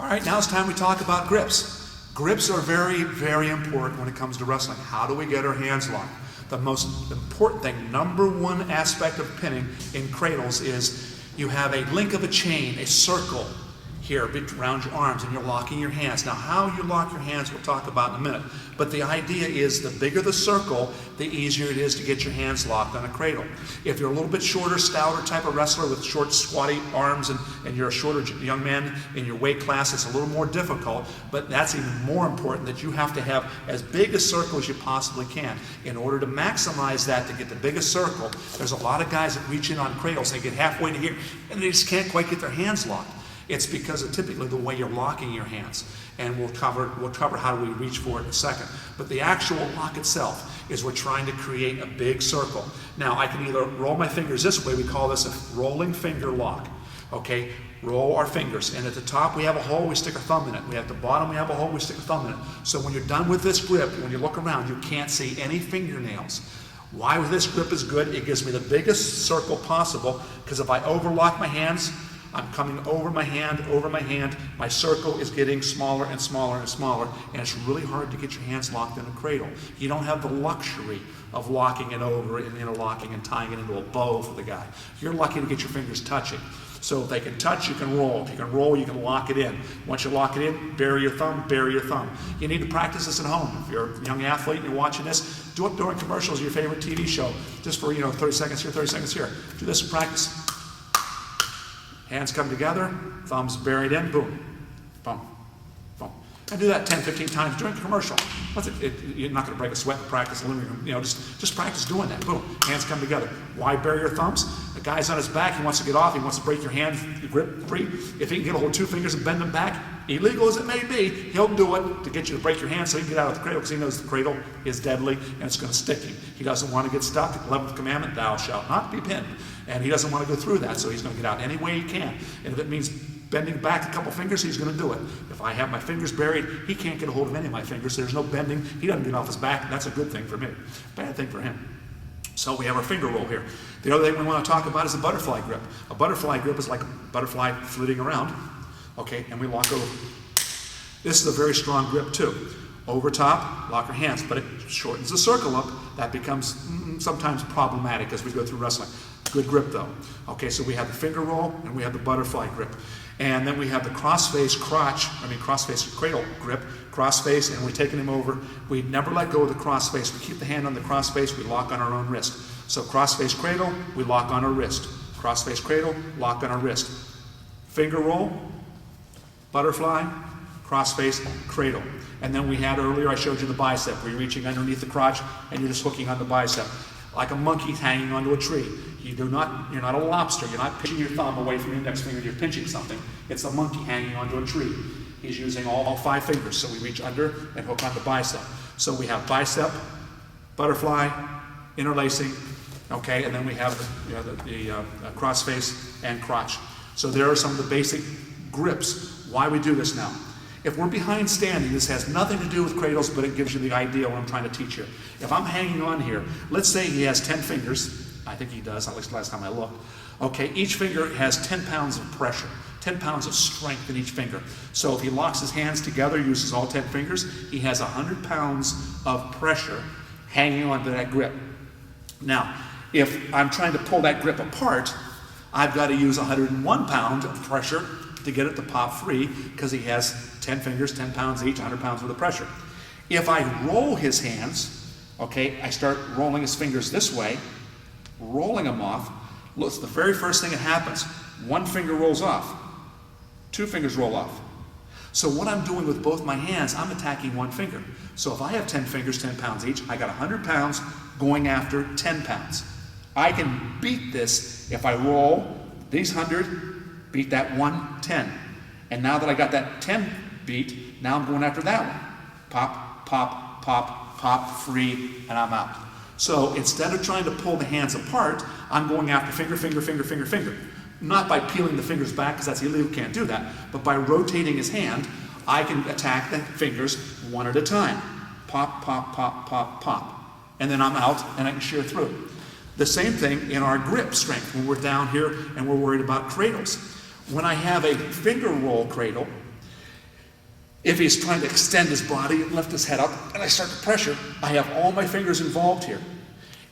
All right, now it's time we talk about grips. Grips are very, very important when it comes to wrestling. How do we get our hands locked? The most important thing, number one aspect of pinning in cradles is you have a link of a chain, a circle here around your arms, and you're locking your hands. Now, how you lock your hands we'll talk about in a minute. But the idea is the bigger the circle, the easier it is to get your hands locked on a cradle. If you're a little bit shorter, stouter type of wrestler with short, squatty arms, and you're a shorter young man in your weight class, it's a little more difficult, but that's even more important that you have to have as big a circle as you possibly can. In order to maximize that, to get the biggest circle, there's a lot of guys that reach in on cradles, they get halfway to here, and they just can't quite get their hands locked. It's because of typically the way you're locking your hands. And we'll cover how do we reach for it in a second. But the actual lock itself is we're trying to create a big circle. Now, I can either roll my fingers this way, we call this a rolling finger lock. Okay, roll our fingers. And at the top we have a hole, we stick a thumb in it. At the bottom we have a hole, we stick a thumb in it. So when you're done with this grip, when you look around, you can't see any fingernails. Why this grip is good? It gives me the biggest circle possible, because if I overlock my hands, I'm coming over my hand, my circle is getting smaller and smaller and smaller, and it's really hard to get your hands locked in a cradle. You don't have the luxury of locking it over and interlocking and tying it into a bow for the guy. You're lucky to get your fingers touching. So if they can touch, you can roll. If you can roll, you can lock it in. Once you lock it in, bury your thumb, bury your thumb. You need to practice this at home. If you're a young athlete and you're watching this, do it during commercials of your favorite TV show, just for 30 seconds here, 30 seconds here. Do this in practice. Hands come together, thumbs buried in, boom, boom, boom. And do that 10, 15 times during the commercial. You're not going to break a sweat in practice. Just practice doing that. Boom, hands come together. Why bury your thumbs? The guy's on his back, he wants to get off, he wants to break your hand, your grip free. If he can get a hold of 2 fingers and bend them back, illegal as it may be, he'll do it to get you to break your hand so he can get out of the cradle, because he knows the cradle is deadly and it's going to stick him. He doesn't want to get stuck. The 11th commandment, thou shalt not be pinned. And he doesn't want to go through that, so he's going to get out any way he can. And if it means bending back a couple fingers, he's going to do it. If I have my fingers buried, he can't get a hold of any of my fingers. There's no bending. He doesn't get off his back. That's a good thing for me. Bad thing for him. So we have our finger roll here. The other thing we want to talk about is a butterfly grip. A butterfly grip is like a butterfly flitting around. Okay, and we lock over. This is a very strong grip too. Over top, lock our hands, but it shortens the circle up. That becomes sometimes problematic as we go through wrestling. Good grip though. Okay, so we have the finger roll and we have the butterfly grip. And then we have the crossface cradle grip, crossface, and we're taking him over. We never let go of the crossface. We keep the hand on the crossface, we lock on our own wrist. So crossface cradle, we lock on our wrist. Crossface cradle, lock on our wrist. Finger roll, butterfly, crossface, cradle. And then we had earlier, I showed you the bicep, where you're reaching underneath the crotch and you're just hooking on the bicep. Like a monkey hanging onto a tree. You're not a lobster. You're not pinching your thumb away from your index finger. You're pinching something. It's a monkey hanging onto a tree. He's using all 5 fingers. So we reach under and hook on the bicep. So we have bicep, butterfly, interlacing, okay, and then we have the crossface and crotch. So there are some of the basic grips. Why we do this now. If we're behind standing, this has nothing to do with cradles, but it gives you the idea of what I'm trying to teach you. If I'm hanging on here, let's say he has 10 fingers. I think he does, at least last time I looked. Okay, each finger has 10 pounds of pressure, 10 pounds of strength in each finger. So if he locks his hands together, uses all 10 fingers, he has 100 pounds of pressure hanging onto that grip. Now, if I'm trying to pull that grip apart, I've got to use 101 pounds of pressure to get it to pop free, because he has 10 fingers, 10 pounds each, 100 pounds worth of pressure. If I roll his hands, okay, I start rolling his fingers this way, rolling them off, look, the very first thing that happens, 1 finger rolls off, 2 fingers roll off. So what I'm doing with both my hands, I'm attacking 1 finger. So if I have 10 fingers, 10 pounds each, I got 100 pounds going after 10 pounds. I can beat this if I roll these 100, beat that 110. And now that I got that 10 beat, now I'm going after that one. Pop, pop, pop, pop, free, and I'm out. So instead of trying to pull the hands apart, I'm going after finger, finger, finger, finger, finger. Not by peeling the fingers back, because that's illegal, can't do that, but by rotating his hand, I can attack the fingers one at a time. Pop, pop, pop, pop, pop. And then I'm out and I can shear through. The same thing in our grip strength when we're down here and we're worried about cradles. When I have a finger roll cradle, If he's trying to extend his body and lift his head up, and I start to pressure, I have all my fingers involved here.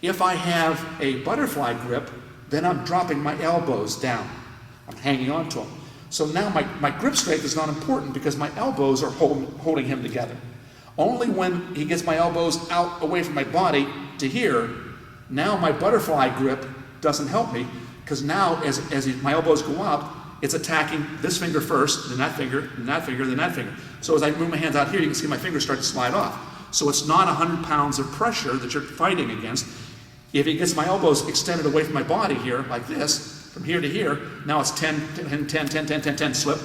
If I have a butterfly grip, then I'm dropping my elbows down. I'm hanging on to them. So now my grip strength is not important because my elbows are holding him together. Only when he gets my elbows out away from my body to here, now my butterfly grip doesn't help me, because now as my elbows go up, it's attacking this finger first, then that finger, then that finger, then that finger. So as I move my hands out here, you can see my fingers start to slide off. So it's not 100 pounds of pressure that you're fighting against. If it gets my elbows extended away from my body here, like this, from here to here, now it's 10, 10, 10, 10, 10, 10, 10, slip.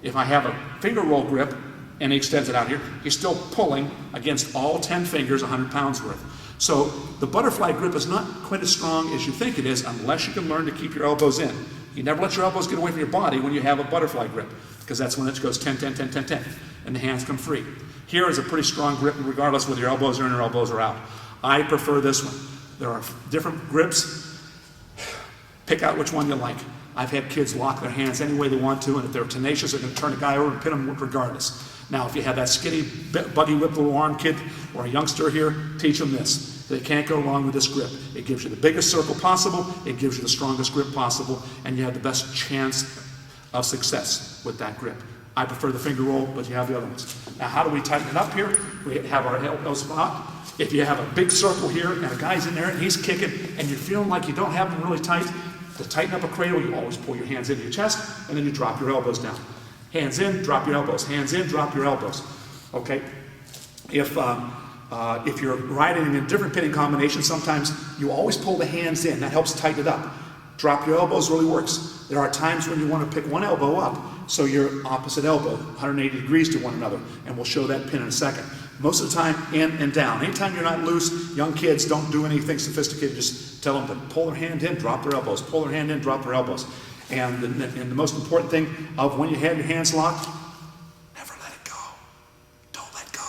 If I have a finger roll grip and he extends it out here, he's still pulling against all 10 fingers, 100 pounds worth. So the butterfly grip is not quite as strong as you think it is unless you can learn to keep your elbows in. You never let your elbows get away from your body when you have a butterfly grip, because that's when it goes 10, 10, 10, 10, 10, and the hands come free. Here is a pretty strong grip regardless whether your elbows are in or elbows are out. I prefer this one. There are different grips. Pick out which one you like. I've had kids lock their hands any way they want to, and if they're tenacious, they're going to turn a guy over and pin him regardless. Now, if you have that skinny, buggy whip little arm kid or a youngster here, teach them this. They can't go wrong with this grip. It gives you the biggest circle possible, it gives you the strongest grip possible, and you have the best chance of success with that grip. I prefer the finger roll, but you have the other ones. Now, how do we tighten it up here? We have our elbow spot. If you have a big circle here and a guy's in there and he's kicking and you're feeling like you don't have them really tight, to tighten up a cradle, you always pull your hands into your chest and then you drop your elbows down. Hands in, drop your elbows. Hands in, drop your elbows. Okay? If you're riding in a different pinning combination, sometimes you always pull the hands in. That helps tighten it up. Drop your elbows really works. There are times when you want to pick one elbow up, so your opposite elbow, 180 degrees to one another, and we'll show that pin in a second. Most of the time, in and down. Anytime you're not loose, young kids don't do anything sophisticated. Just tell them to pull their hand in, drop their elbows. Pull their hand in, drop their elbows. And the most important thing of when you have your hands locked, never let it go. Don't let go.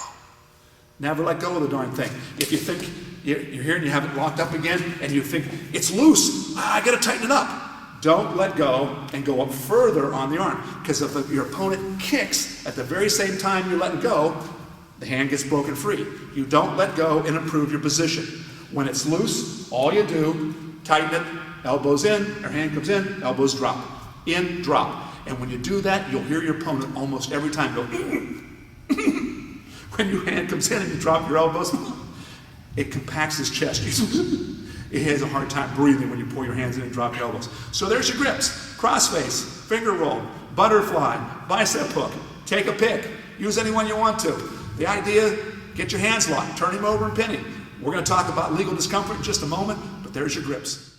Never let go of the darn thing. If you think you're here and you have it locked up again, and you think, it's loose, I gotta tighten it up. Don't let go and go up further on the arm. Because if your opponent kicks at the very same time you're letting go, the hand gets broken free. You don't let go and improve your position. When it's loose, all you do, tighten it, elbows in, your hand comes in, elbows drop. In, drop. And when you do that, you'll hear your opponent almost every time go, when your hand comes in and you drop your elbows, it compacts his chest. He has a hard time breathing when you pull your hands in and drop your elbows. So there's your grips. Crossface, finger roll, butterfly, bicep hook. Take a pick. Use any one you want to. The idea, get your hands locked, turn him over and pin him. We're going to talk about legal discomfort in just a moment, but there's your grips.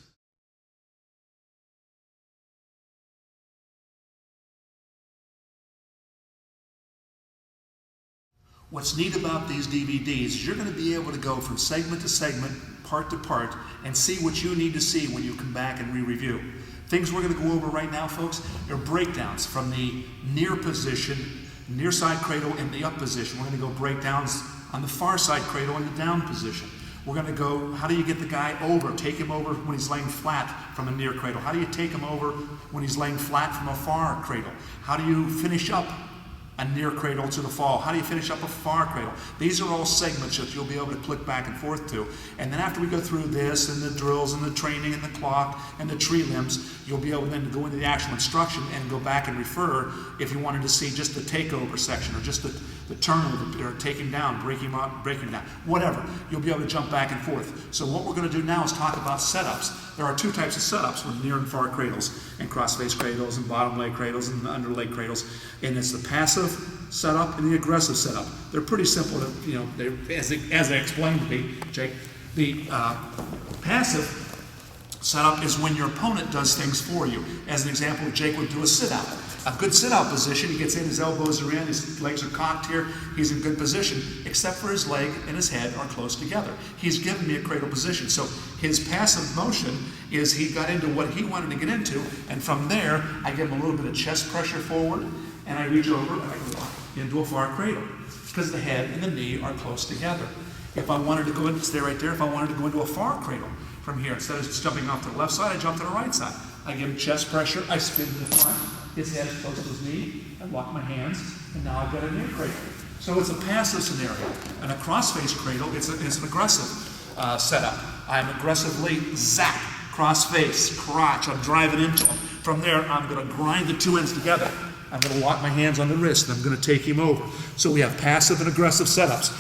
What's neat about these DVDs is you're going to be able to go from segment to segment, part to part, and see what you need to see when you come back and re-review. Things we're going to go over right now, folks, are breakdowns from the near position, near side cradle in the up position. We're going to go breakdowns on the far side cradle in the down position. We're going to go, how do you get the guy over, take him over when he's laying flat from a near cradle? How do you take him over when he's laying flat from a far cradle? How do you finish up a near cradle to the fall? How do you finish up a far cradle? These are all segments that you'll be able to click back and forth to. And then after we go through this and the drills and the training and the clock and the tree limbs, you'll be able then to go into the actual instruction and go back and refer if you wanted to see just the takeover section or just the turnover or taking down, breaking up, breaking down, whatever. You'll be able to jump back and forth. So what we're going to do now is talk about setups. There are two types of setups with near and far cradles, and crossface cradles and bottom leg cradles and under leg cradles. And it's the passive setup and the aggressive setup. They're pretty simple, as I explained to me, Jake. The passive setup is when your opponent does things for you. As an example, Jake would do a sit-out. A good sit-out position, he gets in, his elbows are in, his legs are cocked here, he's in good position, except for his leg and his head are close together. He's given me a cradle position. So his passive motion is he got into what he wanted to get into, and from there, I give him a little bit of chest pressure forward, and I reach over and I go into a far cradle, because the head and the knee are close together. If I wanted to go in, stay right there, if I wanted to go into a far cradle from here, instead of just jumping off to the left side, I jump to the right side. I give him chest pressure, I spin to the front, his head is close to his knee, I lock my hands, and now I've got a near cradle. So it's a passive scenario. And a crossface cradle, it's an aggressive setup. I'm aggressively zap, crossface, crotch, I'm driving into him. From there, I'm going to grind the two ends together. I'm going to lock my hands on the wrist, and I'm going to take him over. So we have passive and aggressive setups.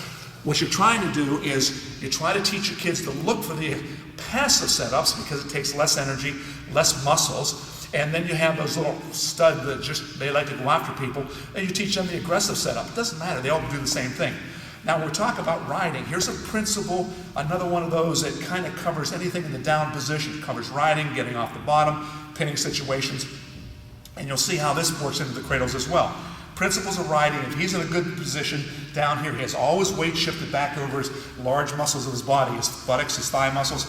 What you're trying to do is you try to teach your kids to look for the passive setups because it takes less energy, less muscles, and then you have those little studs that they like to go after people, and you teach them the aggressive setup. It doesn't matter, they all do the same thing. Now when we talk about riding, here's a principle, another one of those that kind of covers anything in the down position. It covers riding, getting off the bottom, pinning situations, and you'll see how this works into the cradles as well. Principles of riding, if he's in a good position down here, he has all his weight shifted back over his large muscles of his body, his buttocks, his thigh muscles,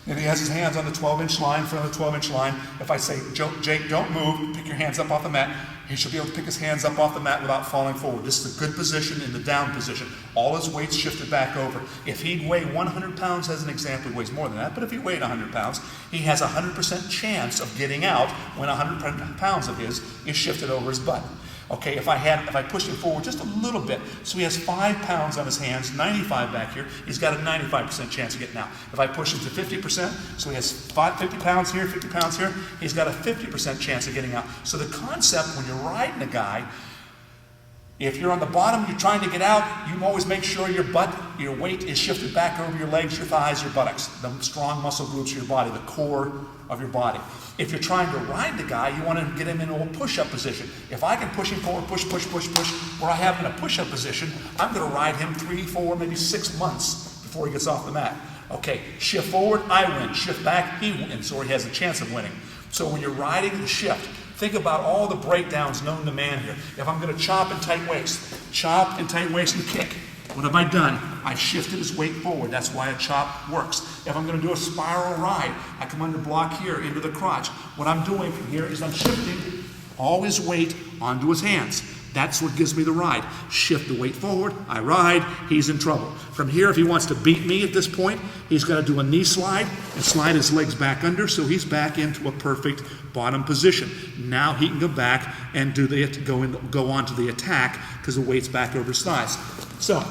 and he has his hands on the 12-inch line, in front of the 12-inch line. If I say, Jake, don't move, pick your hands up off the mat, he should be able to pick his hands up off the mat without falling forward. This is a good position in the down position. All his weight's shifted back over. If he'd weigh 100 pounds, as an example, he weighs more than that, but if he weighed 100 pounds, he has a 100% chance of getting out when 100 pounds of his is shifted over his butt. Okay, if I push him forward just a little bit, so he has 5 pounds on his hands, 95 back here, he's got a 95% chance of getting out. If I push him to 50%, so he has 50 pounds here, 50 pounds here, he's got a 50% chance of getting out. So the concept when you're riding a guy, if you're on the bottom, you're trying to get out, you always make sure your weight is shifted back over your legs, your thighs, your buttocks, the strong muscle groups of your body, the core of your body. If you're trying to ride the guy, you want to get him into a push-up position. If I can push him forward, push, where I have him in a push-up position, I'm going to ride him 3, 4, maybe 6 months before he gets off the mat. Okay, shift forward, I win. Shift back, he wins, or he has a chance of winning. So when you're riding the shift, think about all the breakdowns known to man here. If I'm going to chop and tight waist and kick, what have I done? I've shifted his weight forward. That's why a chop works. If I'm going to do a spiral ride, I come under block here into the crotch. What I'm doing from here is I'm shifting all his weight onto his hands. That's what gives me the ride. Shift the weight forward, I ride, he's in trouble. From here, if he wants to beat me at this point, he's got to do a knee slide and slide his legs back under so he's back into a perfect bottom position. Now he can go back and go on to the attack because the weight's back over his thighs. So,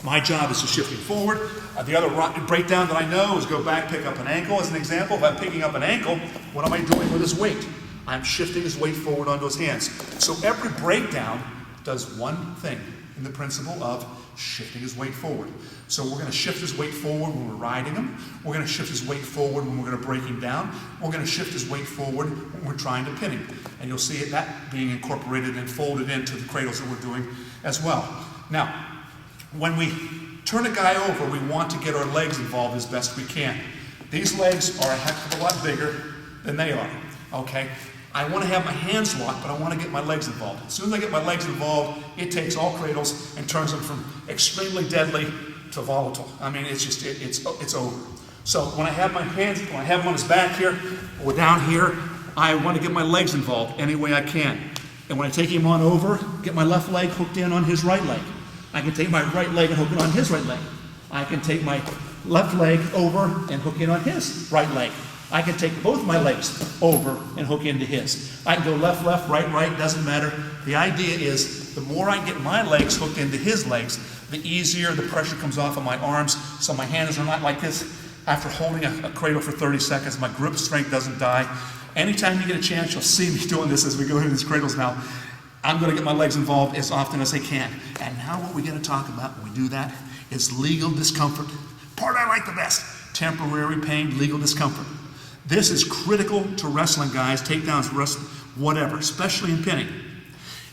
my job is to shift him forward. The other breakdown that I know is go back, pick up an ankle. As an example, if I'm picking up an ankle, what am I doing with his weight? I'm shifting his weight forward onto his hands. So every breakdown does one thing in the principle of shifting his weight forward. So we're going to shift his weight forward when we're riding him. We're going to shift his weight forward when we're going to break him down. We're going to shift his weight forward when we're trying to pin him. And you'll see that being incorporated and folded into the cradles that we're doing as well. Now, when we turn a guy over, we want to get our legs involved as best we can. These legs are a heck of a lot bigger than they are, okay? I want to have my hands locked, but I want to get my legs involved. As soon as I get my legs involved, it takes all cradles and turns them from extremely deadly to volatile. I mean, it's just, it's over. So when I have my hands, when I have him on his back here, or down here, I want to get my legs involved any way I can. And when I take him on over, get my left leg hooked in on his right leg. I can take my right leg and hook it on his right leg. I can take my left leg over and hook in on his right leg. I can take both my legs over and hook into his. I can go left, right, doesn't matter. The idea is the more I get my legs hooked into his legs, the easier the pressure comes off of my arms, so my hands are not like this. After holding a cradle for 30 seconds, my grip strength doesn't die. Anytime you get a chance, you'll see me doing this as we go into these cradles now. I'm going to get my legs involved as often as I can. And now what we're going to talk about when we do that is legal discomfort. Part I like the best, temporary pain, legal discomfort. This is critical to wrestling, guys, takedowns, wrestling, whatever, especially in pinning.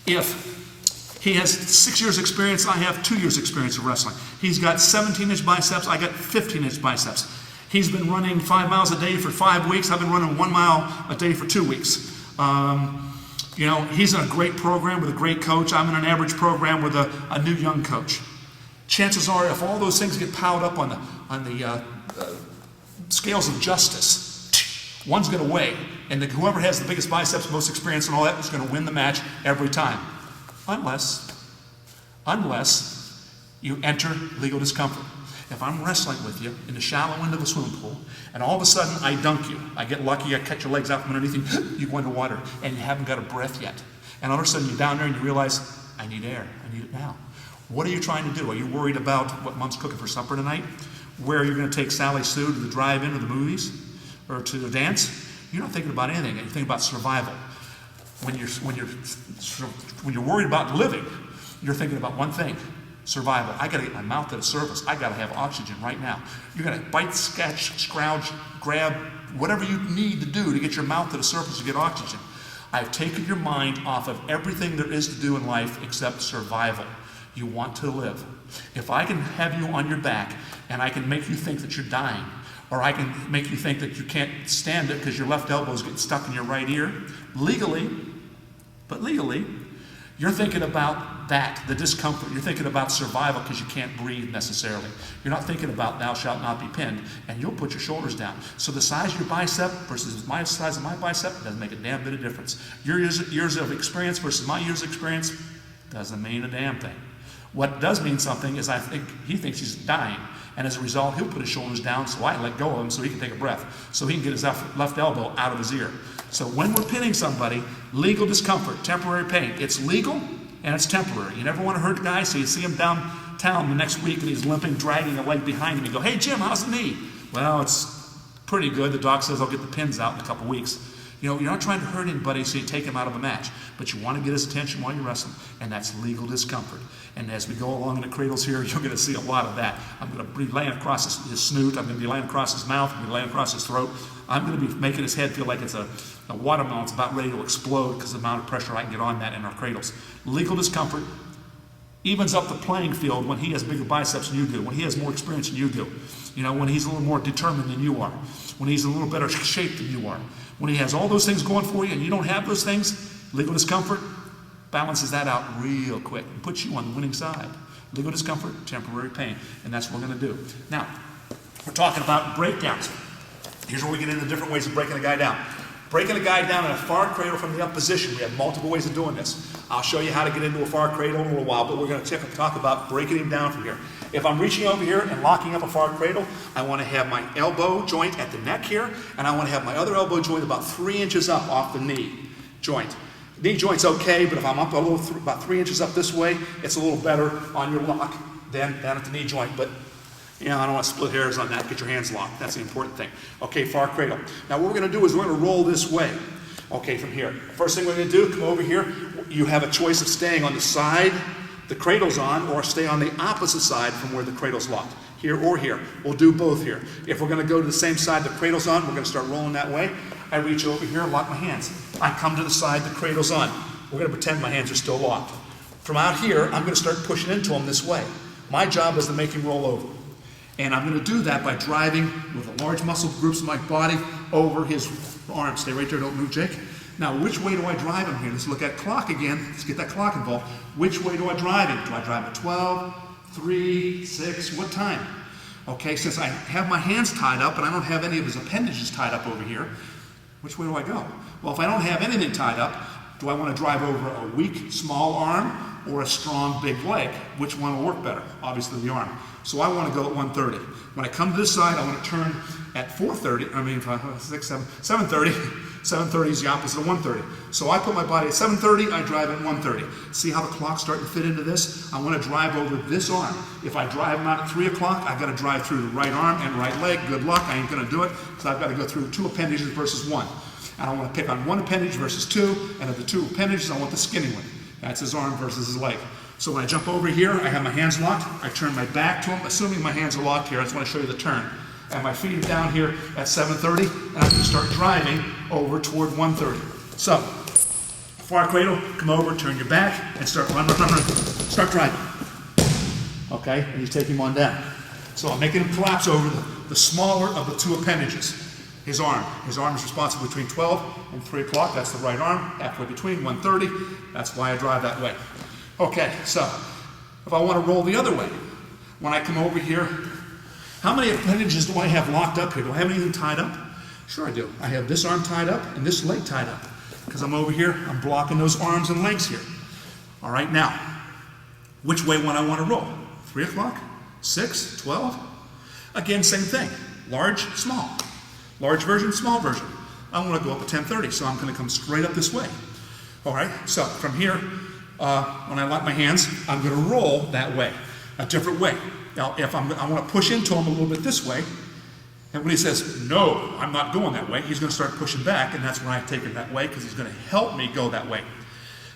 If he has 6 years experience, I have 2 years experience of wrestling. He's got 17-inch biceps, I got 15-inch biceps. He's been running 5 miles a day for 5 weeks. I've been running 1 mile a day for 2 weeks. You know, he's in a great program with a great coach. I'm in an average program with a new young coach. Chances are, if all those things get piled up on the scales of justice, one's going to weigh, and whoever has the biggest biceps, most experience, and all that is going to win the match every time, unless you enter legal discomfort. If I'm wrestling with you in the shallow end of a swimming pool, and all of a sudden I dunk you, I get lucky, I catch your legs out from underneath you, you go into water, and you haven't got a breath yet. And all of a sudden you're down there and you realize, I need air, I need it now. What are you trying to do? Are you worried about what Mom's cooking for supper tonight? Where you're going to take Sally Sue to the drive-in or the movies? Or to the dance? You're not thinking about anything, you're thinking about survival. When you're worried about living, you're thinking about one thing, survival. I gotta get my mouth to the surface. I gotta have oxygen right now. You're gonna bite, sketch, scrouge, grab, whatever you need to do to get your mouth to the surface to get oxygen. I've taken your mind off of everything there is to do in life except survival. You want to live. If I can have you on your back and I can make you think that you're dying, or I can make you think that you can't stand it because your left elbow is getting stuck in your right ear, legally, you're thinking about that, the discomfort. You're thinking about survival because you can't breathe necessarily. You're not thinking about thou shalt not be pinned, and you'll put your shoulders down. So the size of your bicep versus my size of my bicep doesn't make a damn bit of difference. Your years of experience versus my years of experience doesn't mean a damn thing. What does mean something is he thinks he's dying, and as a result, he'll put his shoulders down so I let go of him so he can take a breath, so he can get his left elbow out of his ear. So when we're pinning somebody, legal discomfort, temporary pain, it's legal and it's temporary. You never want to hurt a guy, so you see him downtown the next week and he's limping, dragging a leg behind him. You go, hey Jim, how's the knee? Well, it's pretty good. The doc says I'll get the pins out in a couple weeks. You know, you're not trying to hurt anybody so you take him out of a match, but you want to get his attention while you're wrestling, and that's legal discomfort. And as we go along in the cradles here, you're going to see a lot of that. I'm going to be laying across his snoot, I'm going to be laying across his mouth, I'm going to be laying across his throat. I'm going to be making his head feel like it's a watermelon. It's about ready to explode because of the amount of pressure I can get on that in our cradles. Legal discomfort evens up the playing field when he has bigger biceps than you do, when he has more experience than you do. You know, when he's a little more determined than you are, when he's in a little better shape than you are. When he has all those things going for you and you don't have those things, legal discomfort balances that out real quick and puts you on the winning side. Legal discomfort, temporary pain, and that's what we're going to do. Now, we're talking about breakdowns. Here's where we get into different ways of breaking a guy down. Breaking a guy down in a far cradle from the up position. We have multiple ways of doing this. I'll show you how to get into a far cradle in a little while, but we're going to talk about breaking him down from here. If I'm reaching over here and locking up a far cradle, I want to have my elbow joint at the neck here, and I want to have my other elbow joint about 3 inches up off the knee joint. Knee joint's okay, but if I'm up about 3 inches up this way, it's a little better on your lock than down at the knee joint. But you know, I don't want to split hairs on that. Get your hands locked. That's the important thing. Okay, far cradle. Now what we're going to do is we're going to roll this way. Okay, from here. First thing we're going to do, come over here. You have a choice of staying on the side the cradle's on, or stay on the opposite side from where the cradle's locked. Here or here. We'll do both here. If we're going to go to the same side the cradle's on, we're going to start rolling that way. I reach over here and lock my hands. I come to the side the cradle's on. We're going to pretend my hands are still locked. From out here, I'm going to start pushing into him this way. My job is to make him roll over. And I'm going to do that by driving with the large muscle groups of my body over his arms. Stay right there, don't move, Jake. Now, which way do I drive him here? Let's look at clock again. Let's get that clock involved. Which way do I drive him? Do I drive at 12, 3, 6, what time? Okay, since I have my hands tied up and I don't have any of his appendages tied up over here, which way do I go? Well, if I don't have anything tied up, do I want to drive over a weak, small arm or a strong, big leg? Which one will work better? Obviously the arm. So I want to go at 1:30. When I come to this side, I want to turn at 4:30, 7:30. 7:30 is the opposite of 1:30. So I put my body at 7:30, I drive at 1:30. See how the clock's starting to fit into this? I want to drive over this arm. If I drive him out at 3 o'clock, I've got to drive through the right arm and right leg. Good luck, I ain't going to do it, because I've got to go through 2 appendages versus 1. And I want to pick on 1 appendage versus 2, and of the 2 appendages, I want the skinny one. That's his arm versus his leg. So when I jump over here, I have my hands locked, I turn my back to him, assuming my hands are locked here. I just want to show you the turn. And my feet are down here at 7:30, and I'm going to start driving over toward 1:30. So, far cradle, come over, turn your back, and start run. Start driving. Okay, and you take him on down. So I'm making him collapse over the smaller of the 2 appendages. His arm. His arm is responsible between 12 and 3 o'clock. That's the right arm. Halfway between 1:30. That's why I drive that way. Okay, so if I want to roll the other way, when I come over here, how many appendages do I have locked up here? Do I have anything tied up? Sure I do. I have this arm tied up and this leg tied up. Because I'm over here, I'm blocking those arms and legs here. All right, now, which way when I want to roll? 3 o'clock? 6? 12? Again, same thing. Large, small. Large version, small version. I want to go up to 1030, so I'm going to come straight up this way. All right, so from here, when I lock my hands, I'm going to roll that way, a different way. Now, if I want to push into him a little bit this way, and when he says, no, I'm not going that way, he's going to start pushing back, and that's when I take it that way, because he's going to help me go that way.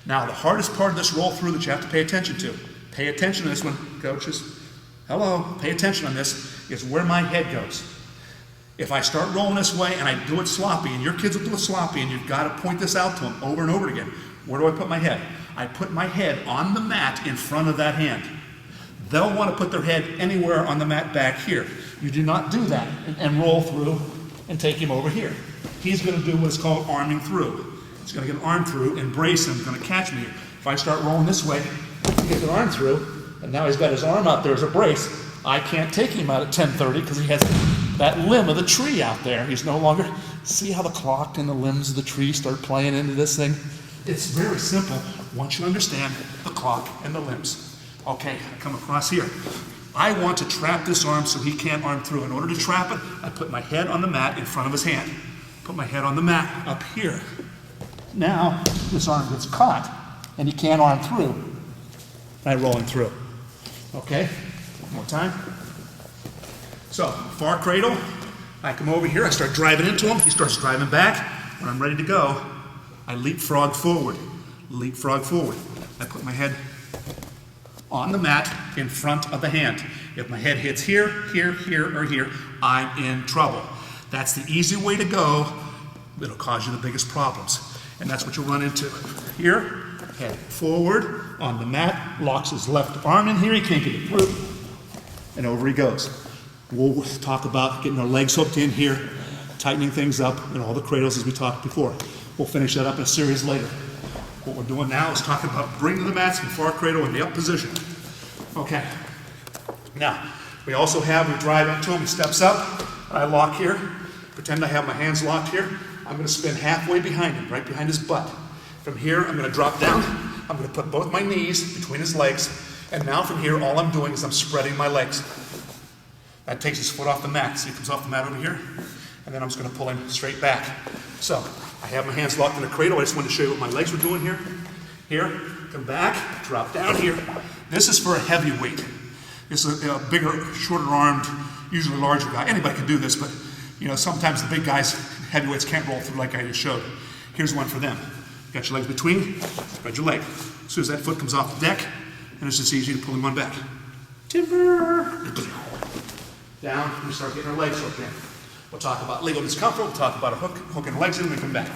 Now, the hardest part of this roll through that you have to pay attention to, pay attention to this one, coaches. Hello, pay attention on this, is where my head goes. If I start rolling this way and I do it sloppy, and your kids will do it sloppy, and you've got to point this out to them over and over again, where do I put my head? I put my head on the mat in front of that hand. They'll want to put their head anywhere on the mat back here. You do not do that and roll through and take him over here. He's going to do what's called arming through. He's going to get an arm through and brace him, going to catch me here. If I start rolling this way, he gets an arm through, and now he's got his arm out there as a brace. I can't take him out at 10:30 because he has that limb of the tree out there. He's no longer, see how the clock and the limbs of the tree start playing into this thing? It's very simple once you understand the clock and the limbs. Okay, I come across here. I want to trap this arm so he can't arm through. In order to trap it, I put my head on the mat in front of his hand. Put my head on the mat up here. Now, this arm gets caught, and he can't arm through. I roll him through. Okay, one more time. So, far cradle, I come over here, I start driving into him, he starts driving back. When I'm ready to go, I leapfrog forward. Leapfrog forward. I put my head on the mat in front of the hand. If my head hits here, here, here, or here, I'm in trouble. That's the easy way to go. It'll cause you the biggest problems. And that's what you'll run into. Here, head forward on the mat, locks his left arm in here, he can't get it through, and over he goes. We'll talk about getting our legs hooked in here, tightening things up, and all the cradles as we talked before. We'll finish that up in a series later. What we're doing now is talking about bringing the mats from far cradle in the up position. Okay. Now, we also have, we drive into him, he steps up, I lock here, pretend I have my hands locked here. I'm going to spin halfway behind him, right behind his butt. From here, I'm going to drop down, I'm going to put both my knees between his legs, and now from here, all I'm doing is I'm spreading my legs. That takes his foot off the mat. See, he comes off the mat over here, and then I'm just going to pull him straight back. So, I have my hands locked in the cradle. I just wanted to show you what my legs were doing here. Here, come back, drop down here. This is for a heavyweight. This is a bigger, shorter armed, usually larger guy. Anybody can do this, but you know, sometimes the big guys, heavyweights, can't roll through like I just showed. Here's one for them. Got your legs between, spread your leg. As soon as that foot comes off the deck, and it's just easy to pull him on back. Timber! Down, and we start getting our legs hooked in. We'll talk about legal discomfort, we'll talk about a hooking legs in when we come back.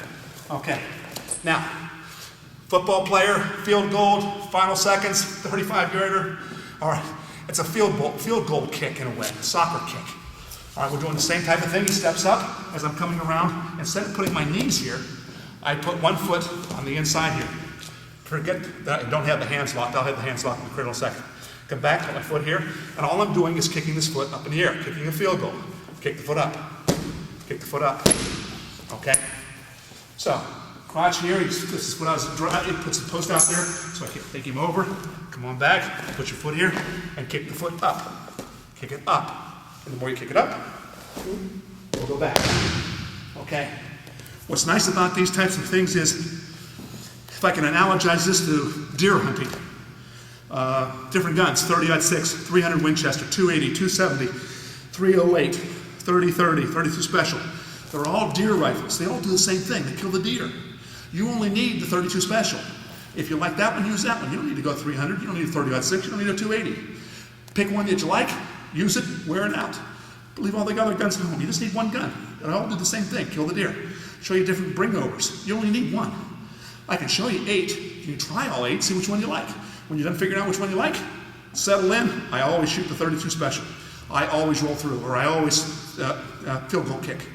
Okay, now, football player, field goal, final seconds, 35-yarder. All right, it's a field goal kick in a way, a soccer kick. All right, we're doing the same type of thing. He steps up as I'm coming around. Instead of putting my knees here, I put one foot on the inside here. Forget that I don't have the hands locked. I'll have the hands locked in the cradle in a second. Come back, put my foot here, and all I'm doing is kicking this foot up in the air, kicking a field goal. Kick the foot up. Kick the foot up. Okay? So, crotch here, this is what I was driving, puts the post out there, so I can take him over, come on back, put your foot here, and kick the foot up. Kick it up. And the more you kick it up, we'll go back. Okay? What's nice about these types of things is, if I can analogize this to deer hunting, different guns, 30-06, 300 Winchester, 280, 270, 308, 30-30, 32 Special. They're all deer rifles. They all do the same thing. They kill the deer. You only need the 32 Special. If you like that one, use that one. You don't need to go 300. You don't need a 30-06. You don't need a 280. Pick one that you like, use it, wear it out. Leave all the other guns at home. You just need one gun. They all do the same thing, kill the deer. Show you different bring-overs. You only need one. I can show you 8. You can try all 8, see which one you like. When you're done figuring out which one you like, settle in. I always shoot the 32 Special. I always roll through, or I always field goal kick,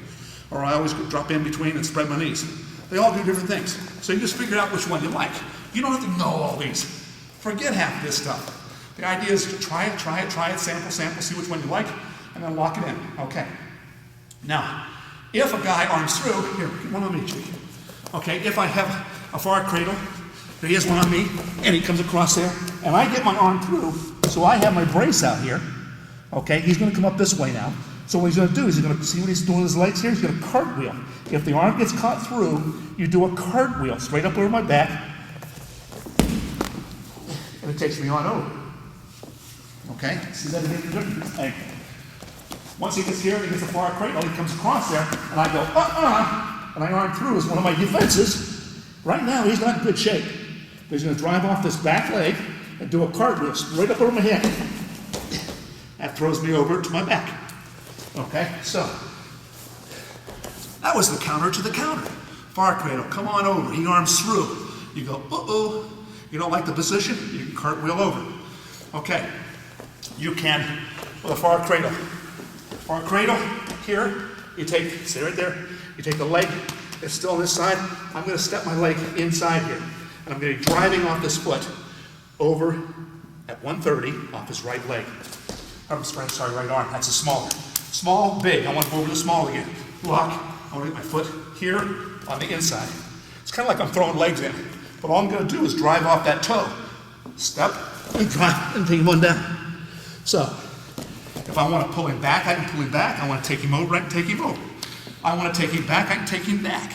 or I always drop in between and spread my knees. They all do different things. So you just figure out which one you like. You don't have to know all these. Forget half this stuff. The idea is to try it, sample, see which one you like, and then lock it in. Okay. Now, if a guy arms through, here, one on me, Chief. Okay, if I have a far cradle, he has one on me, and he comes across there, and I get my arm through, so I have my brace out here. Okay, he's going to come up this way now. So what he's going to do is he's going to see what he's doing with his legs here. He's going to cartwheel. If the arm gets caught through, you do a cartwheel straight up over my back, and it takes me on over. Okay, see that again? Once he gets here and he gets a far cradle, he comes across there, and I go, and I arm through as one of my defenses. Right now, he's not in good shape. But he's going to drive off this back leg and do a cartwheel straight up over my head. That throws me over to my back. Okay, so that was the counter to the counter. Far cradle, come on over. He arms through. You go, uh-oh. You don't like the position? You can cartwheel over. Okay, you can, with a far cradle. Far cradle, here, you take, stay right there, you take the leg that's still on this side. I'm going to step my leg inside here. And I'm going to be driving off this foot over at 130 off his right leg. Right arm, that's a smaller. Small, big, I want to go over the small again. Lock, I want to get my foot here on the inside. It's kind of like I'm throwing legs in. But all I'm going to do is drive off that toe. Step, and drive, and take him on down. So, if I want to pull him back, I can pull him back. I want to take him over, I can take him over. I want to take him back, I can take him back.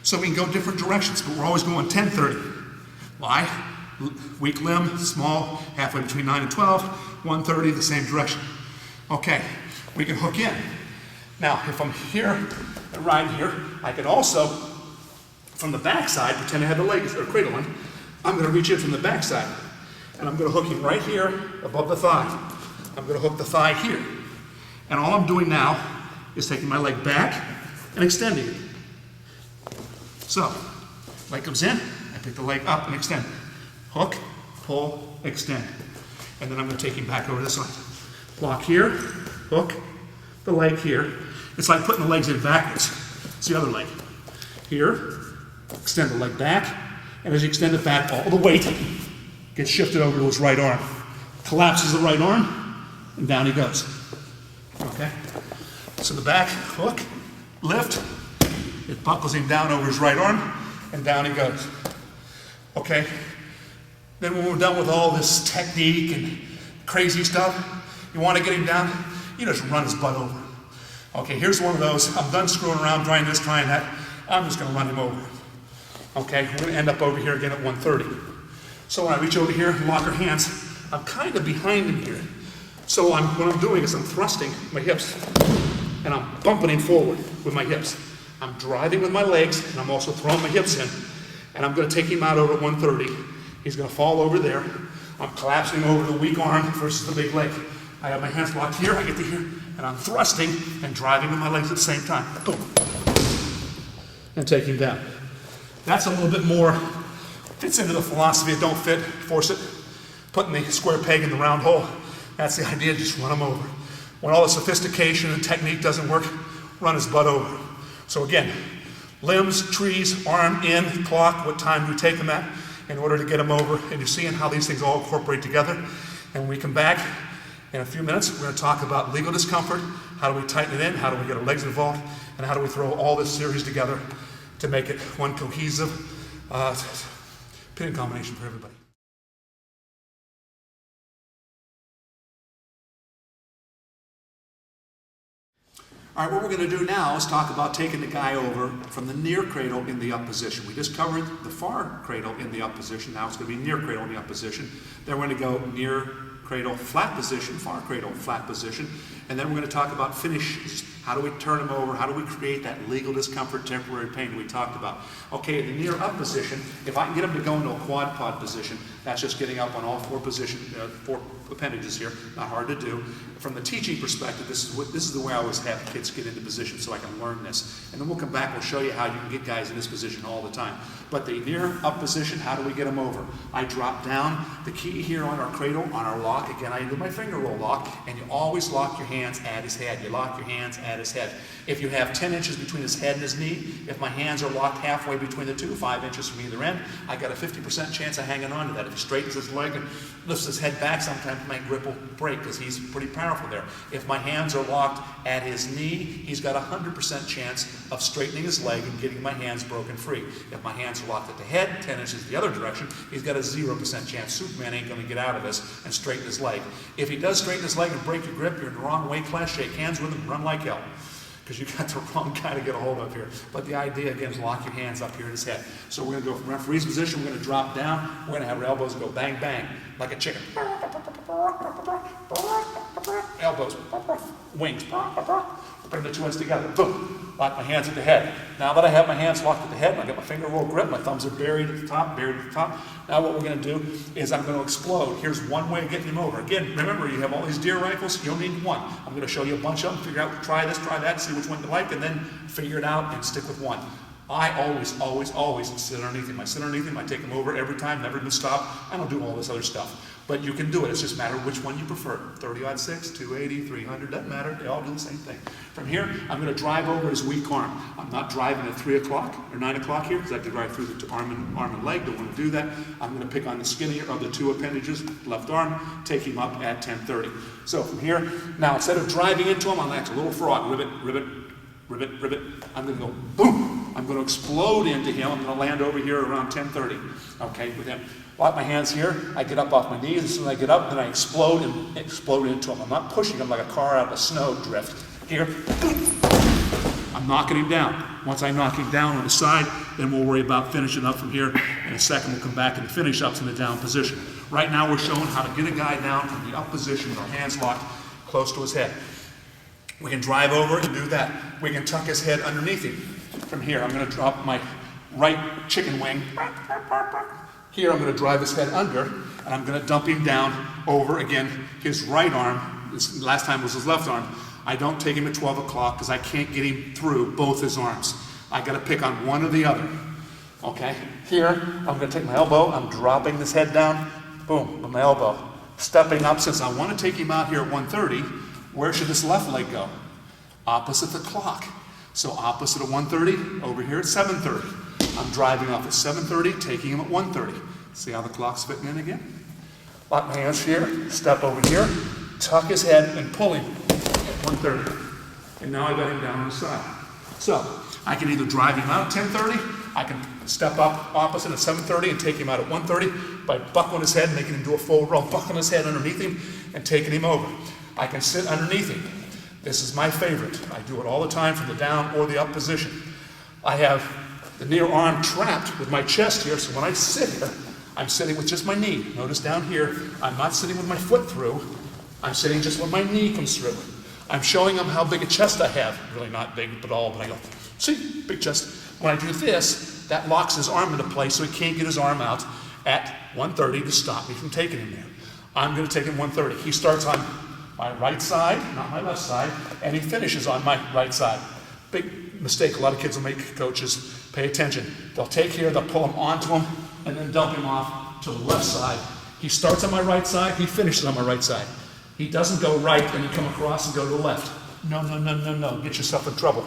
So we can go different directions, but we're always going 10-30. Why? Weak limb, small, halfway between 9 and 12, 130, the same direction. Okay, we can hook in. Now, if I'm here and right here, I can also, from the back side, pretend I had the legs or cradle in, I'm going to reach in from the back side, and I'm going to hook him right here above the thigh. I'm going to hook the thigh here. And all I'm doing now is taking my leg back and extending it. So, leg comes in, I pick the leg up and extend. Hook, pull, extend. And then I'm going to take him back over this side. Block here, hook, the leg here. It's like putting the legs in backwards. It's the other leg. Here, extend the leg back, and as you extend it back, all the weight gets shifted over to his right arm. Collapses the right arm, and down he goes. Okay? So the back, hook, lift, it buckles him down over his right arm, and down he goes. Okay? Then when we're done with all this technique and crazy stuff, you want to get him down, you just run his butt over. Okay, here's one of those. I'm done screwing around, trying this, trying that. I'm just going to run him over. Okay, we're going to end up over here again at 130. So when I reach over here and lock our hands, I'm kind of behind him here. So what I'm doing is I'm thrusting my hips, and I'm bumping him forward with my hips. I'm driving with my legs, and I'm also throwing my hips in. And I'm going to take him out over at 130. He's going to fall over there. I'm collapsing over the weak arm versus the big leg. I have my hands locked here, I get to here, and I'm thrusting and driving with my legs at the same time. Boom. And take him down. That's a little bit more, fits into the philosophy of don't fit, force it. Putting the square peg in the round hole. That's the idea, just run him over. When all the sophistication and technique doesn't work, run his butt over. So again, limbs, trees, arm, in, clock, what time do we take him at in order to get him over? And you're seeing how these things all incorporate together. And when we come back in a few minutes, we're going to talk about legal discomfort. How do we tighten it in? How do we get our legs involved? And how do we throw all this series together to make it one cohesive pinning combination for everybody. All right, what we're going to do now is talk about taking the guy over from the near cradle in the up position. We just covered the far cradle in the up position. Now it's going to be near cradle in the up position. Then we're going to go near cradle flat position, far cradle flat position. And then we're going to talk about finishes. How do we turn them over? How do we create that legal discomfort, temporary pain we talked about? Okay, in the near up position, if I can get them to go into a quad pod position, that's just getting up on all four appendages here. Not hard to do. From the teaching perspective, this is the way I always have kids get into position so I can learn this. And then we'll come back, we'll show you how you can get guys in this position all the time. But the near up position, how do we get them over? I drop down. The key here on our cradle, on our lock, again, I do my finger roll lock, and you always lock your hands at his head. You lock your hands at at his head. If you have 10 inches between his head and his knee, if my hands are locked halfway between the two, 5 inches from either end, I got a 50% chance of hanging on to that. If he straightens his leg and lifts his head back, sometimes my grip will break because he's pretty powerful there. If my hands are locked at his knee, he's got a 100% chance of straightening his leg and getting my hands broken free. If my hands are locked at the head, 10 inches the other direction, he's got a 0% chance. Superman ain't going to get out of this and straighten his leg. If he does straighten his leg and break your grip, you're in the wrong weight class, shake hands with him, run like hell. Because you got the wrong guy to get a hold of here. But the idea, again, is lock your hands up here at his head. So we're going to go from referee's position, we're going to drop down, we're going to have our elbows go bang, bang, like a chicken. Elbows, wings, bring the two ends together, boom. Lock my hands at the head. Now that I have my hands locked at the head, and I got my finger roll grip, my thumbs are buried at the top, Now what we're going to do is I'm going to explode. Here's one way of getting him over. Again, remember, you have all these deer rifles, you only need one. I'm going to show you a bunch of them, figure out, try this, try that, see which one you like, and then figure it out and stick with one. I always sit underneath him. I sit underneath him, I take him over every time, never going to stop. I don't do all this other stuff. But you can do it. It's just a matter of which one you prefer. 30-06, 280, 300, doesn't matter. They all do the same thing. From here, I'm going to drive over his weak arm. I'm not driving at 3 o'clock or 9 o'clock here because I have to drive through the arm and leg. Don't want to do that. I'm going to pick on the skinnier of the two appendages, left arm, take him up at 10:30. So from here, now instead of driving into him, I'm going to act a little frog. Rivet, rivet, rivet, rivet. I'm going to go boom. I'm going to explode into him. I'm going to land over here around 10:30. Okay, with him. Lock my hands here, I get up off my knees, as soon as I get up, then I explode into him. I'm not pushing him like a car out of a snow drift. Here, I'm knocking him down. Once I knock him down on the side, then we'll worry about finishing up from here. In a second, we'll come back and finish ups in the down position. Right now, we're showing how to get a guy down from the up position with our hands locked close to his head. We can drive over and do that. We can tuck his head underneath him. From here, I'm going to drop my right chicken wing. Here I'm going to drive his head under, and I'm going to dump him down over, again, his right arm. This last time was his left arm. I don't take him at 12 o'clock because I can't get him through both his arms. I got to pick on one or the other. Okay? Here, I'm going to take my elbow. I'm dropping this head down. Boom, with my elbow. Stepping up, since I want to take him out here at 1:30, where should this left leg go? Opposite the clock. So opposite of 1:30, over here at 7:30. I'm driving off at 7:30, taking him at 1:30. See how the clock's fitting in again? Lock my hands here, step over here, tuck his head, and pull him at 1:30. And now I got him down on the side. So I can either drive him out at 10:30, I can step up opposite at 7:30 and take him out at 1:30 by buckling his head, making him do a forward roll, buckling his head underneath him, and taking him over. I can sit underneath him. This is my favorite. I do it all the time from the down or the up position. I have the near arm trapped with my chest here, so when I sit here, I'm sitting with just my knee. Notice down here, I'm not sitting with my foot through. I'm sitting just when my knee comes through. I'm showing them how big a chest I have. Really not big at all, but I go, see, big chest. When I do this, that locks his arm into place so he can't get his arm out at 1:30 to stop me from taking him there. I'm going to take him 1:30. He starts on my right side, not my left side, and he finishes on my right side. Big mistake a lot of kids will make, coaches. Pay attention. They'll take here, they'll pull him onto him, and then dump him off to the left side. He starts on my right side, he finishes on my right side. He doesn't go right and you come across and go to the left. No. Get yourself in trouble.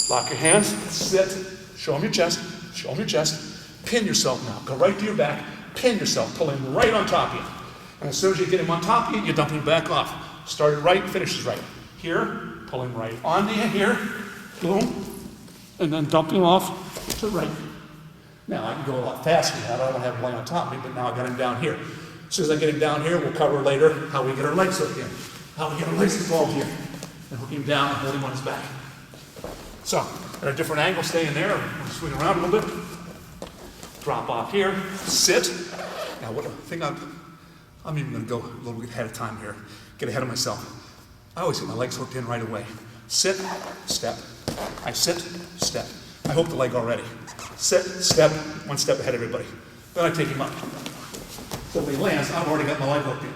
Lock your hands, sit, show him your chest, pin yourself now. Go right to your back, pin yourself, pull him right on top of you. And as soon as you get him on top of you, you dump him back off. Started right, finishes right. Here, pull him right onto you here, boom, and then dump him off to the right. Now I can go a lot faster now. I don't want to have him lay on top of me, but now I got him down here. As soon as I get him down here, we'll cover later how we get our legs hooked in, how we get our legs involved here, and hook him down and hold him on his back. So, at a different angle, stay in there. We'll swing around a little bit. Drop off here, sit. Now, what thing I'm even going to go a little bit ahead of time here, get ahead of myself. I always get my legs hooked in right away. Sit, step. I sit, step. I hooked the leg already. Sit, step, one step ahead of everybody. Then I take him up. So when he lands, I've already got my leg hooked in.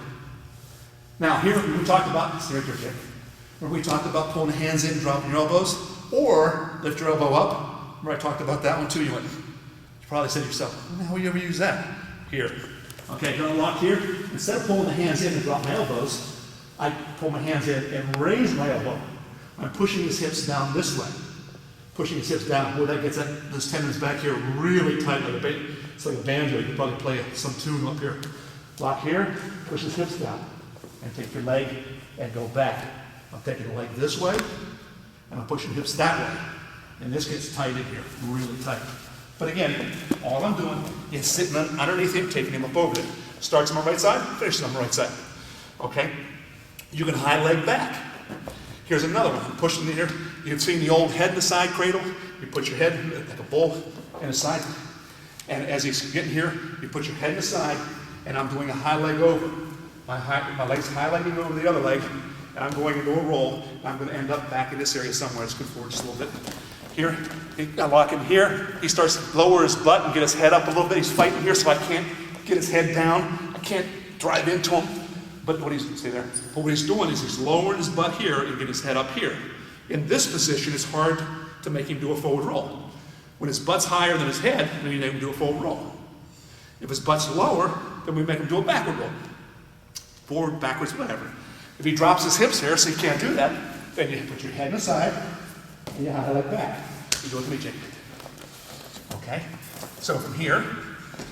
Now here, we talked about, where we talked about pulling the hands in and dropping your elbows, or lift your elbow up. Remember I talked about that one too. You probably said to yourself, when the hell will you ever use that? Here. Okay, gonna lock here. Instead of pulling the hands in and drop my elbows, I pull my hands in and raise my elbow. I'm pushing his hips down this way. Pushing his hips down. Boy, that gets those tendons back here really tight. It's like a banjo. You can probably play some tune up here. Lock here, push his hips down, and take your leg and go back. I'm taking the leg this way, and I'm pushing hips that way. And this gets tight in here, really tight. But again, all I'm doing is sitting underneath him, taking him up over there. Starts on my right side, finishes on my right side. Okay? You can high leg back. Here's another one. I'm pushing in here. You've seen the old head in the side cradle. You put your head like a bull in the side. And as he's getting here, you put your head in the side, and I'm doing a high leg over. My leg's high legging over the other leg, and I'm going into a roll. And I'm going to end up back in this area somewhere. Let's go forward just a little bit. Here, I lock him here. He starts to lower his butt and get his head up a little bit. He's fighting here, so I can't get his head down. I can't drive into him. But what he's doing is he's lowering his butt here and getting his head up here. In this position, it's hard to make him do a forward roll. When his butt's higher than his head, then you make him do a forward roll. If his butt's lower, then we make him do a backward roll. Forward, backwards, whatever. If he drops his hips here, so he can't do that, then you put your head aside and you high leg back. You do it to me, Jake. Okay? So from here,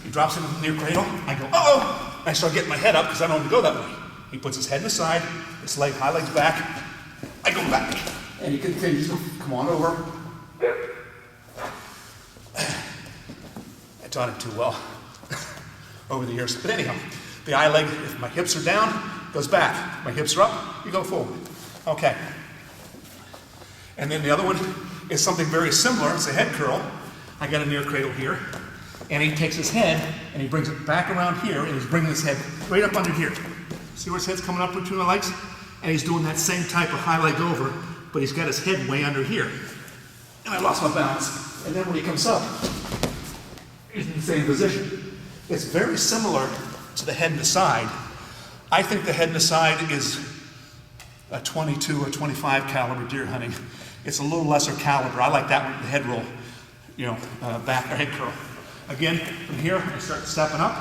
he drops him in the near cradle. I go, oh! I start getting my head up because I don't want to go that way. He puts his head in the side, his leg, high legs back. I go back. And he continues to come on over. I taught him too well over the years. But anyhow, the eye leg, if my hips are down, goes back. My hips are up, you go forward. Okay. And then the other one is something very similar. It's a head curl. I got a near cradle here. And he takes his head and he brings it back around here and he's bringing his head right up under here. See where his head's coming up between the legs? And he's doing that same type of high leg over, but he's got his head way under here. And I lost my balance. And then when he comes up, he's in the same position. It's very similar to the head and the side. I think the head and the side is a 22 or 25 caliber deer hunting. It's a little lesser caliber. I like that one, the head roll, back or head curl. Again, from here, I start stepping up.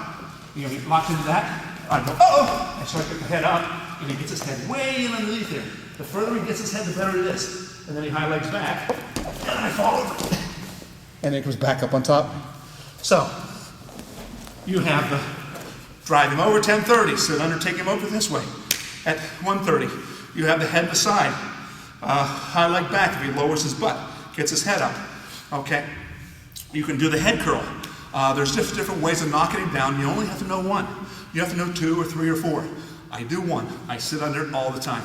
He locks into that. I go, oh! I start to get the head up, and he gets his head way in underneath here. The further he gets his head, the better it is. And then he high legs back, and I fall over. And it goes back up on top. So, you have the drive him over 10:30, sit under, take him over this way. At 1:30, you have the head to side. High leg back if he lowers his butt, gets his head up. Okay, you can do the head curl. There's different ways of knocking him down. You only have to know one. You have to know 2 or 3 or 4. I do one. I sit under it all the time.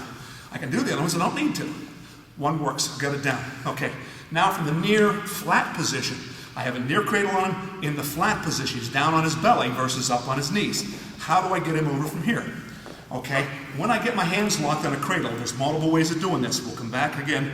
I can do the other ones, I don't need to. One works, got it down. Okay, now from the near flat position, I have a near cradle on him in the flat position. He's down on his belly versus up on his knees. How do I get him over from here? Okay, when I get my hands locked on a cradle, there's multiple ways of doing this. We'll come back again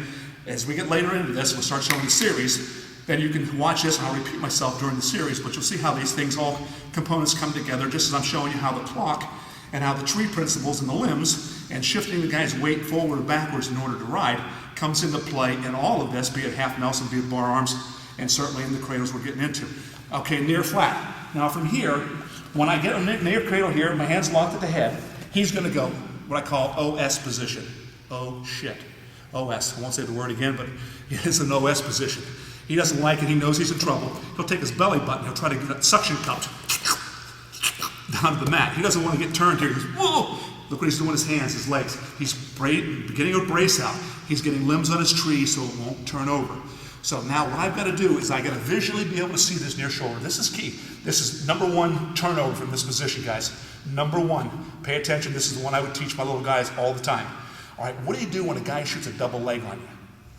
as we get later into this. We'll start showing the series. Then you can watch this, and I'll repeat myself during the series, but you'll see how these things, all components come together, just as I'm showing you how the clock and how the tree principles and the limbs and shifting the guy's weight forward or backwards in order to ride comes into play in all of this, be it half Nelson, be it bar arms, and certainly in the cradles we're getting into. Okay, near flat. Now from here, when I get a near cradle here, my hand's locked at the head, he's going to go what I call OS position. Oh shit. OS. I won't say the word again, but it's an OS position. He doesn't like it. He knows he's in trouble. He'll take his belly button. He'll try to get it suction cupped down to the mat. He doesn't want to get turned here. He goes, whoa! Look what he's doing with his hands, his legs. He's beginning to brace out. He's getting limbs on his tree so it won't turn over. So now what I've got to do is I've got to visually be able to see this near shoulder. This is key. This is number 1 turnover from this position, guys. Number 1. Pay attention. This is the one I would teach my little guys all the time. All right, what do you do when a guy shoots a double leg on you?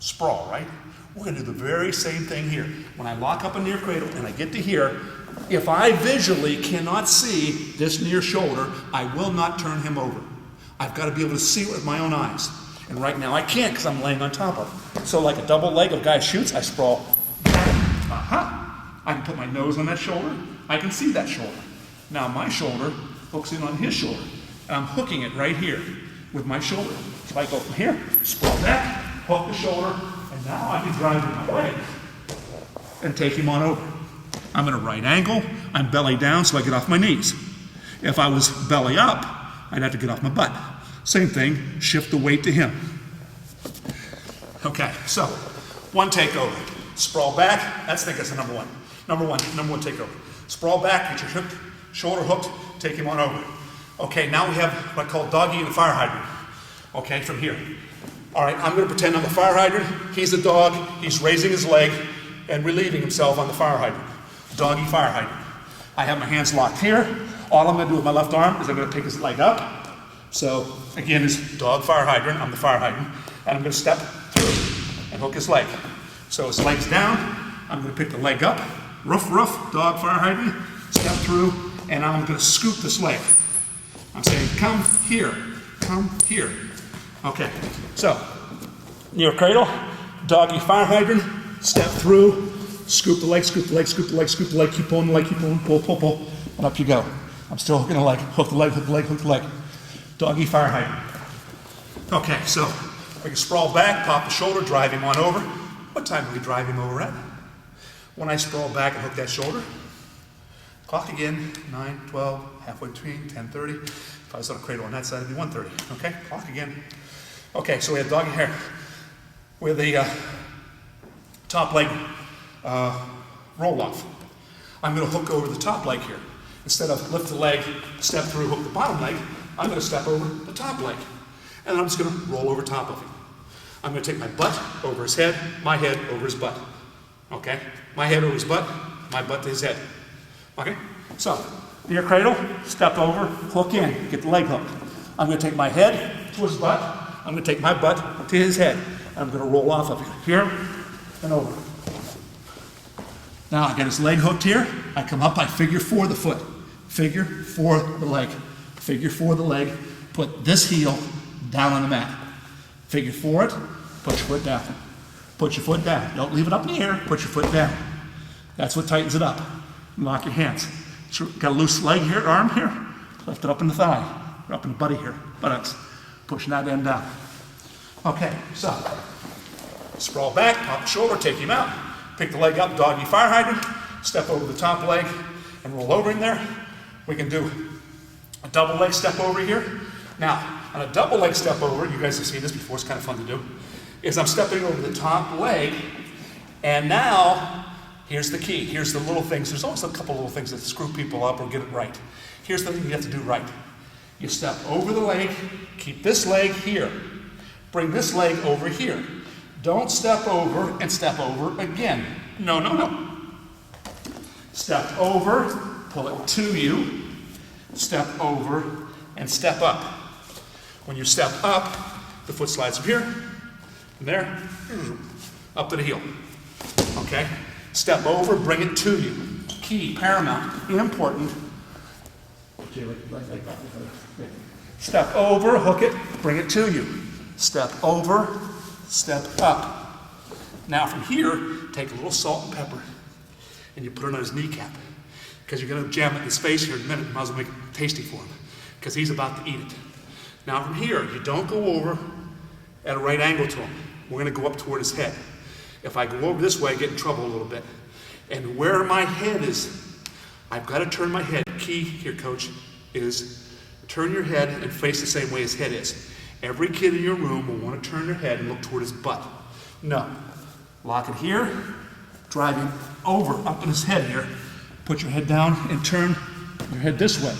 Sprawl, right? We're going to do the very same thing here. When I lock up a near cradle and I get to here, if I visually cannot see this near shoulder, I will not turn him over. I've got to be able to see it with my own eyes. And right now I can't because I'm laying on top of it. So like a double leg of guy shoots, I sprawl. I can put my nose on that shoulder. I can see that shoulder. Now my shoulder hooks in on his shoulder. And I'm hooking it right here with my shoulder. So I go from here, sprawl back, hook the shoulder, and now I can drive with my leg and take him on over. I'm at a right angle. I'm belly down so I get off my knees. If I was belly up, I'd have to get off my butt. Same thing, shift the weight to him. Okay, so one takeover. Sprawl back. That's, I think that's the number one. Number one takeover. Sprawl back, get your shoulder hooked, take him on over. Okay, now we have what I call Doggy and the fire hydrant. Okay, from here. All right, I'm going to pretend I'm the fire hydrant. He's the dog. He's raising his leg and relieving himself on the fire hydrant. Doggy fire hydrant. I have my hands locked here. All I'm going to do with my left arm is I'm going to take his leg up. So again, is dog fire hydrant. I'm the fire hydrant, and I'm going to step through and hook his leg. So his leg's down. I'm going to pick the leg up. Ruff, dog fire hydrant. Step through, and I'm going to scoop this leg. I'm saying, come here, come here. Okay, so near cradle, doggy fire hydrant, step through, scoop the leg, scoop the leg, scoop the leg, scoop the leg, keep pulling the leg, keep pulling, pull, pull, pull, and up you go. I'm still hooking the leg, hook the leg, hook the leg, hook the leg. Doggy fire hydrant. Okay, so we can sprawl back, pop the shoulder, drive him on over. What time do we drive him over at? When I sprawl back and hook that shoulder, clock again, 9, 12, halfway between, 10:30. If I was on a cradle on that side, it'd be 1:30. Okay, clock again. Okay, so we have doggy hair with the top leg roll off. I'm going to hook over the top leg here. Instead of lift the leg, step through, hook the bottom leg, I'm going to step over the top leg. And then I'm just going to roll over top of him. I'm going to take my butt over his head, my head over his butt. Okay? My head over his butt, my butt to his head. Okay? So, near cradle, step over, hook in, get the leg hooked. I'm going to take my head to his butt. I'm going to take my butt to his head. I'm going to roll off of him. Here and over. Now I got his leg hooked here. I come up, I figure four the foot. Figure four the leg. Figure four the leg. Put this heel down on the mat. Figure four it. Put your foot down. Put your foot down. Don't leave it up in the air. Put your foot down. That's what tightens it up. Lock your hands. Got a loose leg here, arm here. Lift it up in the thigh. Or up in the buddy here. Buttocks. Pushing that end down. Okay, so sprawl back, pop the shoulder, take him out. Pick the leg up, doggy fire hydrant. Step over the top leg and roll over in there. We can do a double leg step over here. Now, on a double leg step over, you guys have seen this before, it's kind of fun to do, is I'm stepping over the top leg, and now, here's the key. Here's the little things. There's always a couple little things that screw people up or get it right. Here's the thing you have to do right. You step over the leg, keep this leg here. Bring this leg over here. Don't step over and step over again. No, no, no. Step over, pull it to you. Step over and step up. When you step up, the foot slides from here, from there, up to the heel. Okay? Step over, bring it to you. Key, paramount, important. Step over, hook it, bring it to you. Step over, step up. Now from here, take a little salt and pepper, and you put it on his kneecap. Because you're going to jam it in his face here in a minute, might as well make it tasty for him. Because he's about to eat it. Now from here, you don't go over at a right angle to him. We're going to go up toward his head. If I go over this way, I get in trouble a little bit. And where my head is, I've got to turn my head. Key here, coach, is turn your head and face the same way his head is. Every kid in your room will want to turn their head and look toward his butt. No. Lock it here, drive him over, up in his head here. Put your head down and turn your head this way.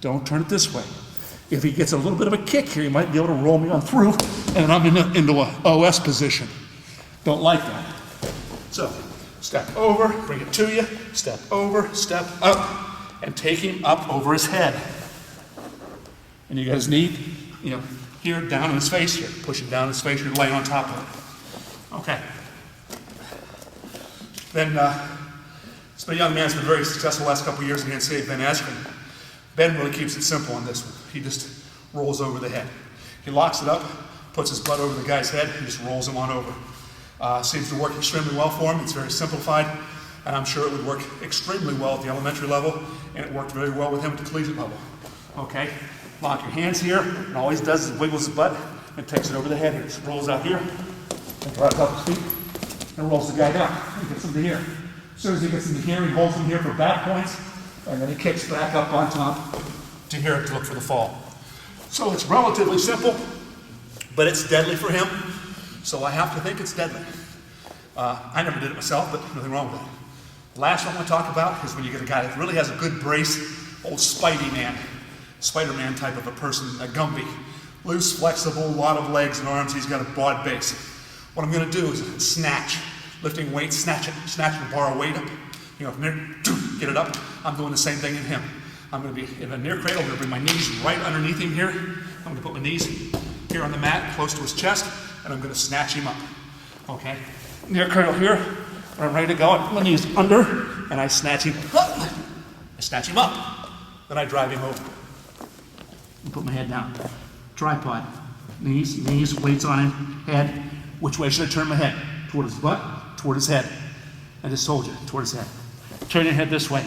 Don't turn it this way. If he gets a little bit of a kick here, he might be able to roll me on through, and I'm into a OS position. Don't like that. So, step over, bring it to you, step over, step up, and take him up over his head. And you got his knee, here, down in his face here. Push him down in his face, you're laying on top of it. Okay. Then, it's been a young man who's been very successful the last couple of years in the NCAA, Ben Askren. Ben really keeps it simple on this one. He just rolls over the head. He locks it up, puts his butt over the guy's head, and just rolls him on over. Seems to work extremely well for him. It's very simplified, and I'm sure it would work extremely well at the elementary level, and it worked very well with him at the collegiate level. Okay, lock your hands here, and all he does is wiggles his butt and takes it over the head here. Just rolls out here, and right up his feet, and rolls the guy down. He gets him to here. As soon as he gets him to here, he holds him here for back points, and then he kicks back up on top to here to look for the fall. So it's relatively simple, but it's deadly for him. So I have to think it's deadly. I never did it myself, but nothing wrong with it. The last one I want to talk about is when you get a guy that really has a good brace, old Spidey man, Spider-Man type of a person, a Gumby. Loose, flexible, a lot of legs and arms, he's got a broad base. What I'm going to do is snatch, lifting weight, snatch and borrow weight up. You know, from there, get it up. I'm doing the same thing in him. I'm going to be in a near cradle. I'm going to bring my knees right underneath him here. I'm going to put my knees here on the mat, close to his chest, and I'm going to snatch him up. Okay? Near cradle here. When I'm ready to go, I put my knees under, and I snatch him up. I snatch him up. Then I drive him over. And put my head down. Tripod. Knees, weights on him, head. Which way should I turn my head? Toward his butt, toward his head. I just told you, toward his head. Turn your head this way,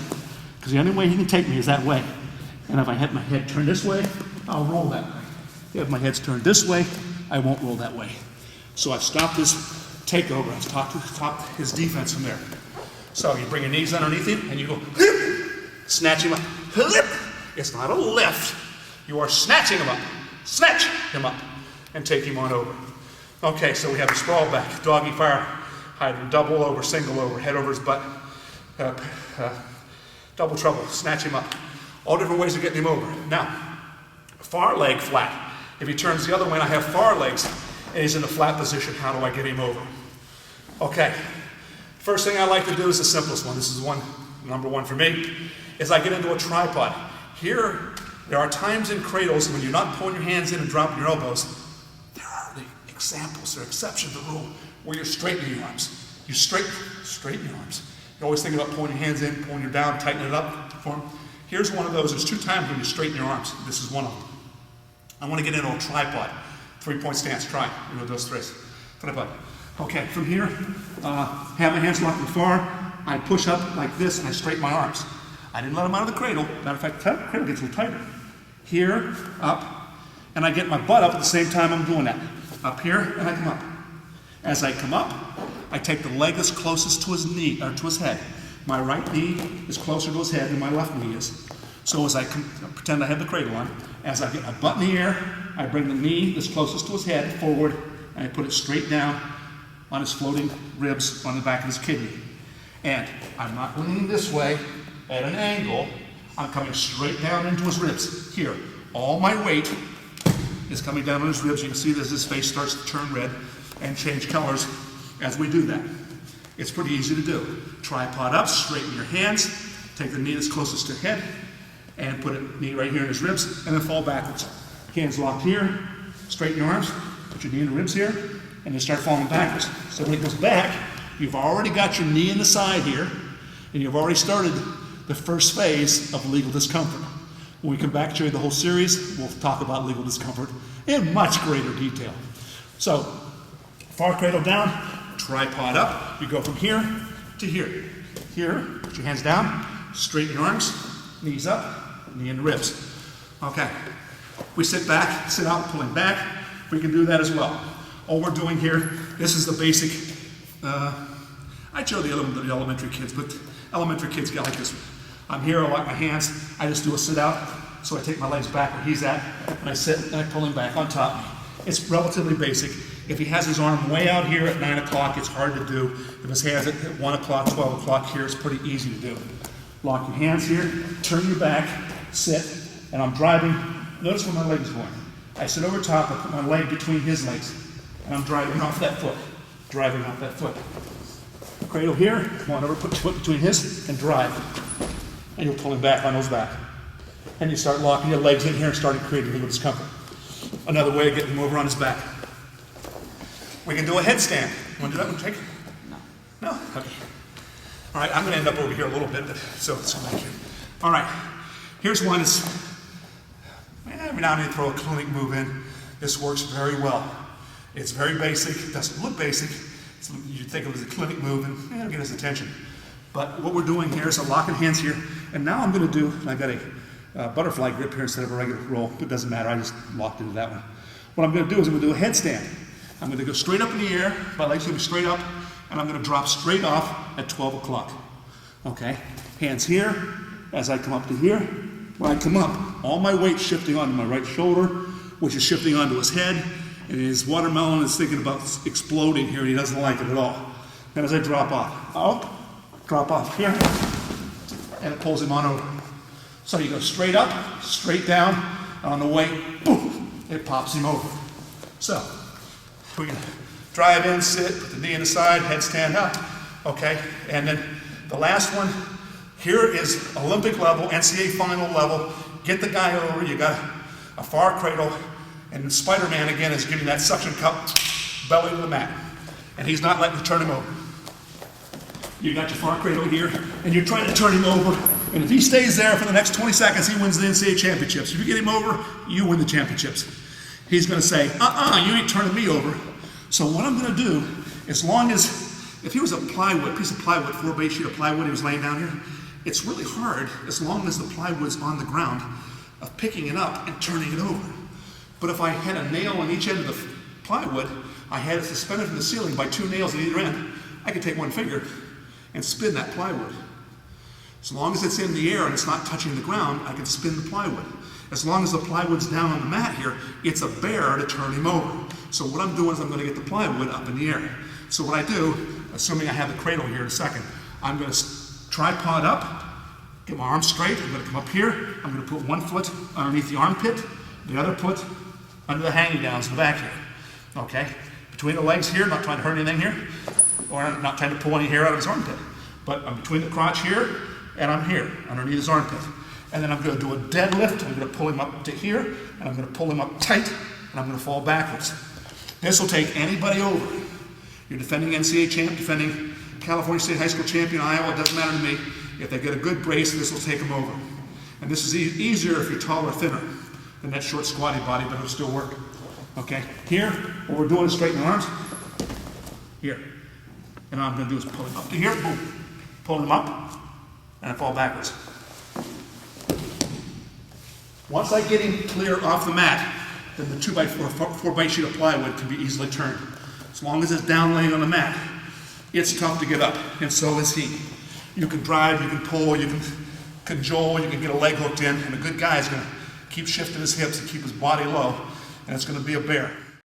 because the only way he can take me is that way. And if I have my head turned this way, I'll roll that way. If my head's turned this way, I won't roll that way. So I've stopped his takeover. I've stopped his defense from there. So you bring your knees underneath him, and you go, snatch him up. It's not a lift. You are snatching him up. Snatch him up, and take him on over. Okay, so we have a sprawl back, doggy fire, hydrant, double over, single over, head over his butt, double trouble, snatch him up. All different ways of getting him over. Now, far leg flat. If he turns the other way and I have far legs and he's in a flat position, how do I get him over? Okay, first thing I like to do is the simplest one. This is number one for me, is I get into a tripod. Here, there are times in cradles when you're not pulling your hands in and dropping your elbows. There are the examples, there are exceptions to the rule, where you're straightening your arms. You straighten your arms. You're always thinking about pulling your hands in, pulling your down, tightening it up. Here's one of those. There's 2 times when you straighten your arms. This is one of them. I want to get into a tripod. 3-point stance. Try. You know those 3. Tripod. Okay, from here, have my hands locked in the far. I push up like this and I straighten my arms. I didn't let them out of the cradle. Matter of fact, the cradle gets a little tighter. Here, up, and I get my butt up at the same time I'm doing that. Up here, and I come up. As I come up, I take the leg that's closest to his knee, or to his head. My right knee is closer to his head than my left knee is. So as I pretend I have the cradle on, as I get my butt in the air, I bring the knee that's closest to his head forward, and I put it straight down on his floating ribs on the back of his kidney. And I'm not leaning this way at an angle. I'm coming straight down into his ribs. Here, all my weight is coming down on his ribs. You can see that his face starts to turn red and change colors as we do that. It's pretty easy to do. Tripod up, straighten your hands, take the knee that's closest to head, and put a knee right here in his ribs, and then fall backwards. Hands locked here, straighten your arms, put your knee in the ribs here, and then start falling backwards. So when it goes back, you've already got your knee in the side here, and you've already started the first phase of legal discomfort. When we come back to show you the whole series, we'll talk about legal discomfort in much greater detail. So, far cradle down, tripod up. You go from here to here. Here, put your hands down, straighten your arms, knees up, knee in the ribs. Okay, we sit back, sit out, pulling back. We can do that as well. All we're doing here, this is the basic, I show the elementary kids, but elementary kids get like this one. I'm here, I lock my hands, I just do a sit out, so I take my legs back where he's at, and I sit and I pull him back on top. It's relatively basic. If he has his arm way out here at 9 o'clock, it's hard to do. If his hands at 1 o'clock, 12 o'clock here, it's pretty easy to do. Lock your hands here, turn your back, sit, and I'm driving. Notice where my leg's going. I sit over top, I put my leg between his legs, and I'm driving off that foot. Driving off that foot. Cradle here, come on over, put your foot between his, and drive. And you'll pull him back on those back. And you start locking your legs in here and starting creating a little discomfort. Another way of getting him over on his back. We can do a headstand. You want to do that one, Jake? No. No? Okay. All right, I'm going to end up over here a little bit, but so thank you. All right, here's one is, every now and then throw a clinic move in. This works very well. It's very basic. It doesn't look basic. You'd think it was a clinic move and it'll get his attention. But what we're doing here is a locking hands here. And now I'm going to do, I've got a butterfly grip here instead of a regular roll. It doesn't matter, I just locked into that one. What I'm going to do is I'm going to do a headstand. I'm going to go straight up in the air, my legs going to be straight up, and I'm going to drop straight off at 12 o'clock. Okay, hands here, as I come up to here. When I come up, all my weight shifting onto my right shoulder, which is shifting onto his head, and his watermelon is thinking about exploding here. He doesn't like it at all. Then as I drop off here, and it pulls him on over. So you go straight up, straight down, and on the way, boom, it pops him over. So we can drive in, sit, put the knee in the side, head stand up, okay? And then the last one, here is Olympic level, NCAA final level. Get the guy over, you got a far cradle, and Spider-Man again is giving that suction cup belly to the mat. And he's not letting you turn him over. You got your far cradle here, and you're trying to turn him over, and if he stays there for the next 20 seconds, he wins the NCAA championships. If you get him over, you win the championships. He's gonna say, you ain't turning me over. So what I'm gonna do, as long as, if he was a plywood, piece of plywood, 4-base sheet of plywood, he was laying down here, it's really hard, as long as the plywood's on the ground, of picking it up and turning it over. But if I had a nail on each end of the plywood, I had it suspended from the ceiling by 2 nails at either end, I could take one finger and spin that plywood. As long as it's in the air and it's not touching the ground, I can spin the plywood. As long as the plywood's down on the mat here, it's a bear to turn him over. So what I'm doing is I'm going to get the plywood up in the air. So what I do, assuming I have the cradle here in a second, I'm going to tripod up, get my arms straight, I'm going to come up here, I'm going to put one foot underneath the armpit, the other foot under the hanging downs in the back here. Okay? Between the legs here, not trying to hurt anything here, or I'm not trying to pull any hair out of his armpit. But I'm between the crotch here, and I'm here, underneath his armpit. And then I'm going to do a deadlift, I'm going to pull him up to here, and I'm going to pull him up tight, and I'm going to fall backwards. This will take anybody over. You're defending NCAA champ, defending California State High School champion, Iowa, it doesn't matter to me. If they get a good brace, this will take them over. And this is easier if you're taller or thinner than that short squatty body, but it'll still work. Okay, here, what we're doing is straighten the arms. Here. And all I'm going to do is pull him up to here, boom. Pull him up, and I fall backwards. Once I get him clear off the mat, then the 2x4, 4-base sheet of plywood can be easily turned. As long as it's down laying on the mat, it's tough to get up, and so is he. You can drive, you can pull, you can cajole, you can get a leg hooked in, and a good guy is going to keep shifting his hips and keep his body low, and it's going to be a bear.